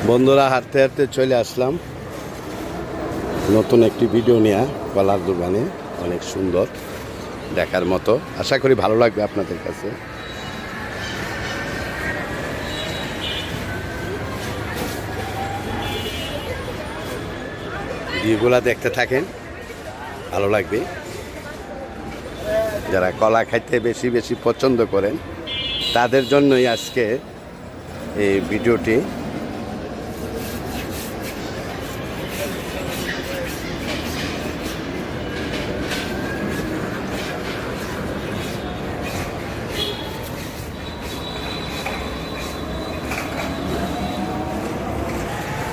বন্ধুরা, হাঁটতে হাঁটতে চলে আসলাম নতুন একটি ভিডিও নিয়ে। কলার দোকানে অনেক সুন্দর দেখার মতো, আশা করি ভালো লাগবে আপনাদের কাছে। ভিডিওগুলা দেখতে থাকেন, ভালো লাগবে। যারা কলা খাইতে বেশি বেশি পছন্দ করেন তাদের জন্যই আজকে এই ভিডিওটি।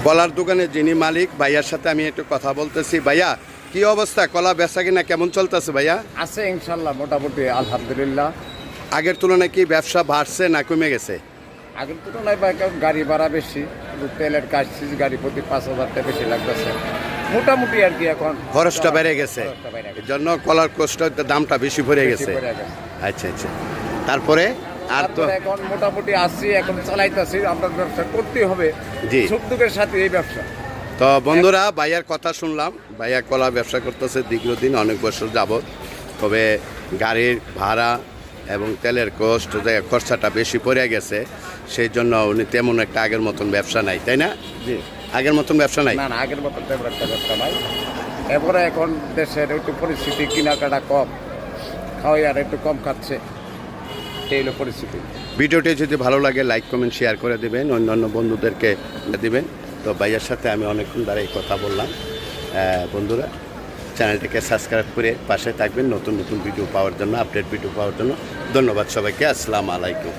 কলার দোকানে যিনি মালিক ভাইয়ার সাথে আমি একটু কথা বলতেছি। ভাইয়া, কি অবস্থা? কলা বেচা কিনা কেমন চলতেছে ভাইয়া? আছে ইনশাল্লাহ, মোটামুটি আলহামদুলিল্লাহ। আগের তুলনায় কি ব্যবসা বাড়ছে না কমে গেছে? আগের তুলনায় বা গাড়ি ভাড়া বেশি, তেলের কাজ, গাড়ি প্রতি 5,000 টাকা বেশি লাগতেছে মোটামুটি আর কি। এখন খরচটা বেড়ে গেছে, এর জন্য কলার কোস্টের দামটা বেশি পড়ে গেছে। আচ্ছা আচ্ছা, তারপরে আর তো এখন মোটামুটি আসছি, এখন চালাইতেছি। আমরা ব্যবসা করতে হবে জি, সুখ-দুঃখের সাথে এই ব্যবসা। তো বন্ধুরা, ভাইয়ার কথা শুনলাম। ভাইয়া কলা ব্যবসা করতেছে দীর্ঘদিন, অনেক বছর যাবত। তবে গাড়ির ভাড়া এবং তেলের খরচাটা বেশি পড়ে গেছে, সেই জন্য উনি তেমন একটা আগের মতন ব্যবসা নাই, তাই না? জি, আগের মতন ব্যবসা নাই। না, আগের মতন তেমন একটা ব্যবসা নাই। এরপরে এখন দেশের একটু পরিস্থিতি, কেনাকাটা কম, খাওয়াই আর একটু কম খাচ্ছে, এই হলো পরিস্থিতি। ভিডিওটি যদি ভালো লাগে লাইক কমেন্ট শেয়ার করে দেবেন, অন্যান্য বন্ধুদেরকে দিবেন। তো ভাইয়ার সাথে আমি অনেকক্ষণ দাঁড়িয়ে কথা বললাম। বন্ধুরা, চ্যানেলটিকে সাবস্ক্রাইব করে পাশে থাকবেন নতুন নতুন ভিডিও পাওয়ার জন্য, আপডেট ভিডিও পাওয়ার জন্য। ধন্যবাদ সবাইকে, আসসালামু আলাইকুম।